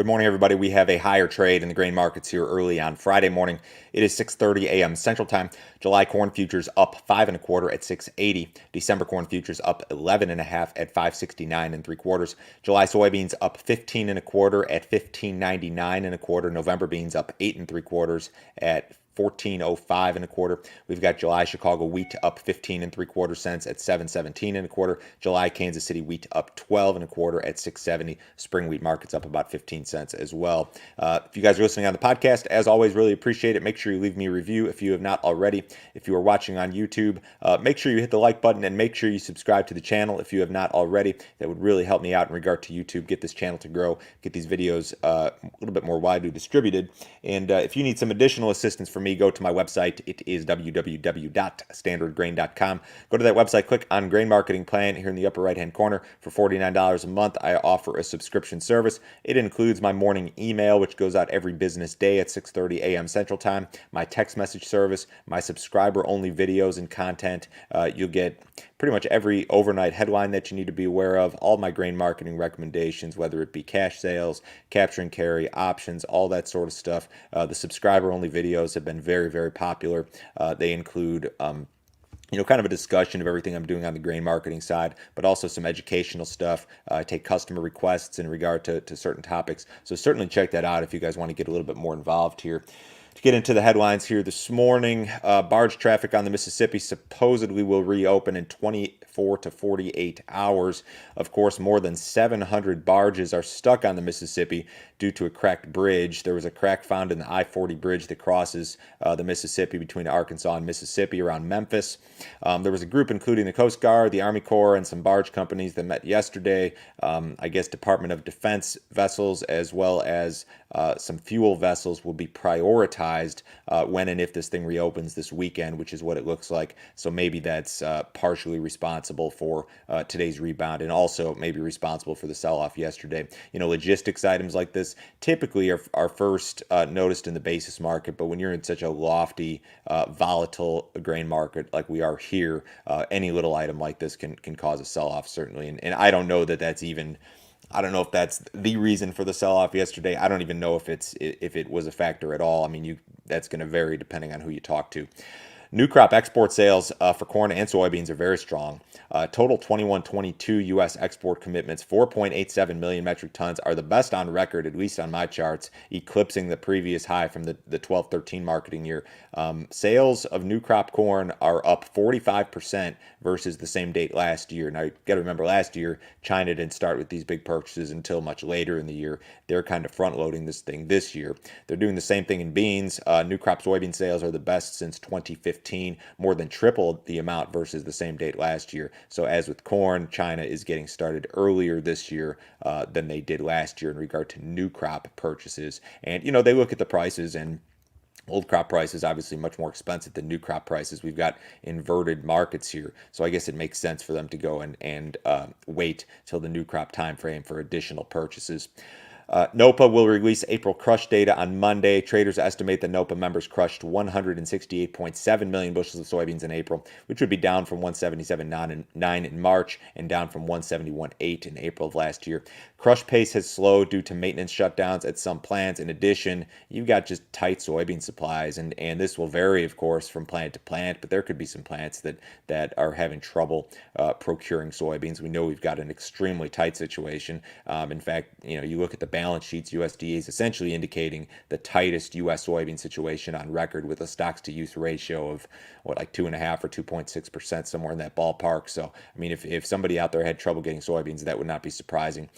Good morning, everybody. We have a higher trade in the grain markets here early on Friday morning. It is 6:30 a.m. Central Time. July corn futures up 5 1/4 at 680. December corn futures up 11 1/2 at 569 3/4. July soybeans up 15 1/4 at 1599 1/4. November beans up 8 3/4 at 1405 1/4. We've got July Chicago wheat up 15 3/4 cents at 717 1/4. July Kansas City wheat up 12 1/4 at 670. Spring wheat markets up about 15 cents as well. If you guys are listening on the podcast, as always, really appreciate it. Make sure you leave me a review if you have not already. If you are watching on YouTube, make sure you hit the like button and make sure you subscribe to the channel if you have not already. That would really help me out in regard to YouTube, get this channel to grow, get these videos a little bit more widely distributed. And if you need some additional assistance from me, go to my website. It is www.standardgrain.com. Go to that website, click on Grain Marketing Plan here in the upper right-hand corner. For $49 a month, I offer a subscription service. It includes my morning email, which goes out every business day at 6:30 a.m. Central Time, my text message service, my subscriber-only videos and content. You'll get pretty much every overnight headline that you need to be aware of, all my grain marketing recommendations, whether it be cash sales, capture and carry, options, all that sort of stuff. The subscriber-only videos have been very, very popular. They include kind of a discussion of everything I'm doing on the grain marketing side, but also some educational stuff. I take customer requests in regard to certain topics. So certainly check that out if you guys want to get a little bit more involved here. To get into the headlines here this morning, barge traffic on the Mississippi supposedly will reopen in 24 to 48 hours. Of course, more than 700 barges are stuck on the Mississippi due to a cracked bridge. There was a crack found in the I-40 bridge that crosses the Mississippi between Arkansas and Mississippi around Memphis. There was a group including the Coast Guard, the Army Corps, and some barge companies that met yesterday. I guess Department of Defense vessels as well as some fuel vessels will be prioritized when and if this thing reopens this weekend, which is what it looks like. So maybe that's partially responsible for today's rebound and also maybe responsible for the sell-off yesterday. Logistics items like this typically are first noticed in the basis market, but when you're in such a lofty, volatile grain market like we are here, any little item like this can cause a sell-off, certainly. And I don't know that that's even... I don't know if that's the reason for the sell-off yesterday. I don't even know if it was a factor at all. I mean, that's going to vary depending on who you talk to. New crop export sales for corn and soybeans are very strong. Total 21-22 U.S. export commitments, 4.87 million metric tons, are the best on record, at least on my charts, eclipsing the previous high from the 12-13 marketing year. Sales of new crop corn are up 45% versus the same date last year. Now, you got to remember, last year, China didn't start with these big purchases until much later in the year. They're kind of front-loading this thing this year. They're doing the same thing in beans. New crop soybean sales are the best since 2015. More than tripled the amount versus the same date last year. So as with corn, China is getting started earlier this year than they did last year in regard to new crop purchases. And, they look at the prices, and old crop prices obviously much more expensive than new crop prices. We've got inverted markets here. So I guess it makes sense for them to go and wait till the new crop time frame for additional purchases. NOPA will release April crush data on Monday. Traders estimate that NOPA members crushed 168.7 million bushels of soybeans in April, which would be down from 177.9 in March and down from 171.8 in April of last year. Crush pace has slowed due to maintenance shutdowns at some plants. In addition, you've got just tight soybean supplies, and this will vary, of course, from plant to plant, but there could be some plants that are having trouble procuring soybeans. We know we've got an extremely tight situation. In fact, you look at the balance sheets, USDA is essentially indicating the tightest U.S. soybean situation on record, with a stocks-to-use ratio of, like 2.5 or 2.6%, somewhere in that ballpark. So, I mean, if somebody out there had trouble getting soybeans, that would not be surprising.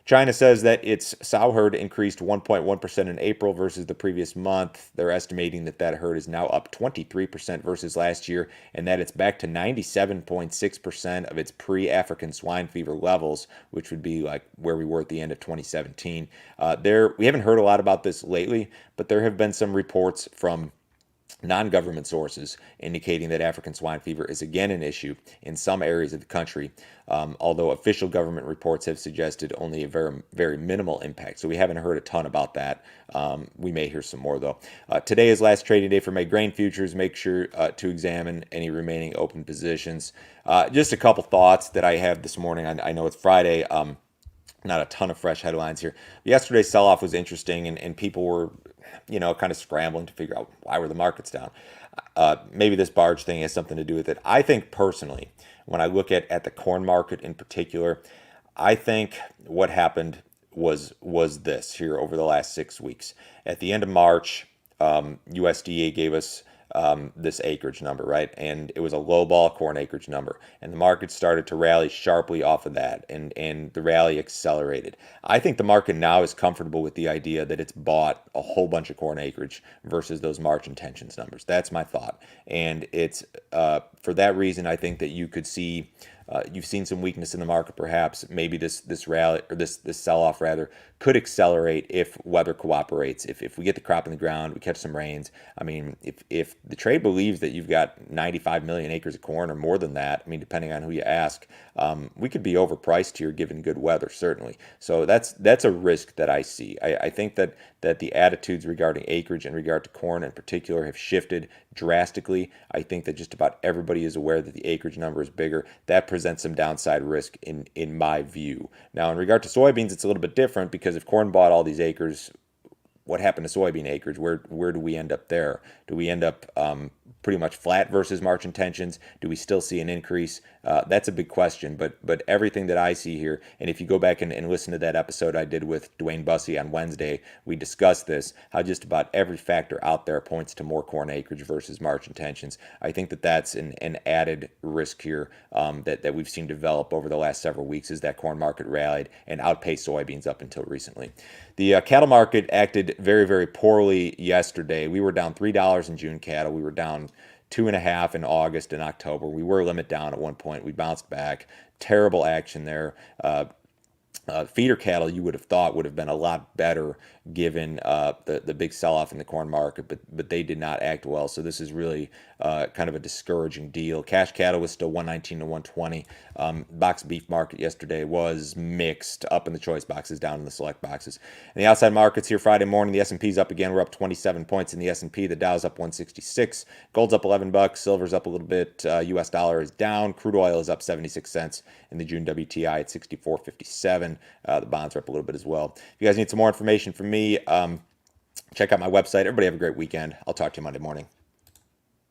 China says that its sow herd increased 1.1% in April versus the previous month. They're estimating that herd is now up 23% versus last year, and that it's back to 97.6% of its pre-African swine fever levels, which would be like where we were at the end of 2017. We haven't heard a lot about this lately, but there have been some reports from non-government sources indicating that African swine fever is again an issue in some areas of the country, although official government reports have suggested only a very, very minimal impact. So we haven't heard a ton about that. We may hear some more, though. Today is last trading day for May grain futures. Make sure to examine any remaining open positions. Just a couple thoughts that I have this morning. I know it's Friday. not a ton of fresh headlines here. Yesterday's sell-off was interesting, and people were, kind of scrambling to figure out why were the markets down. Maybe this barge thing has something to do with it. I think personally, when I look at the corn market in particular, I think what happened was this here over the last 6 weeks. At the end of March, USDA gave us this acreage number, right? And it was a low ball corn acreage number. And the market started to rally sharply off of that, and the rally accelerated. I think the market now is comfortable with the idea that it's bought a whole bunch of corn acreage versus those March intentions numbers. That's my thought. And it's for that reason, I think that you could see. You've seen some weakness in the market, perhaps. Maybe this rally or this sell-off rather could accelerate if weather cooperates. If we get the crop in the ground, we catch some rains. I mean, if the trade believes that you've got 95 million acres of corn or more than that, I mean, depending on who you ask, we could be overpriced here given good weather, certainly. So that's a risk that I see. I think that the attitudes regarding acreage in regard to corn in particular have shifted drastically. I think that just about everybody is aware that the acreage number is bigger. That presents some downside risk in my view. Now, in regard to soybeans, it's a little bit different because if corn bought all these acres, what happened to soybean acreage? Where do we end up there? Do we end up pretty much flat versus March intentions? Do we still see an increase? That's a big question. But everything that I see here, and if you go back and listen to that episode I did with Dwayne Bussey on Wednesday, we discussed this, how just about every factor out there points to more corn acreage versus March intentions. I think that that's an added risk here that we've seen develop over the last several weeks as that corn market rallied and outpaced soybeans up until recently. The cattle market acted very, very poorly yesterday. We were down $3 in June cattle. We were down 2.5 in August and October. We were limit down at one point. We bounced back. Terrible action there. Feeder cattle, you would have thought, would have been a lot better given the big sell-off in the corn market, but they did not act well. So this is really kind of a discouraging deal. Cash cattle was still 119 to 120. Box beef market yesterday was mixed, up in the choice boxes, down in the select boxes. And the outside markets here Friday morning, the S&P's up again. We're up 27 points in the S&P. The Dow's up 166. Gold's up $11. Silver's up a little bit. U.S. dollar is down. Crude oil is up 76 cents in the June WTI at 64.57. The bonds are up a little bit as well. If you guys need some more information from me, check out my website. Everybody have a great weekend. I'll talk to you Monday morning.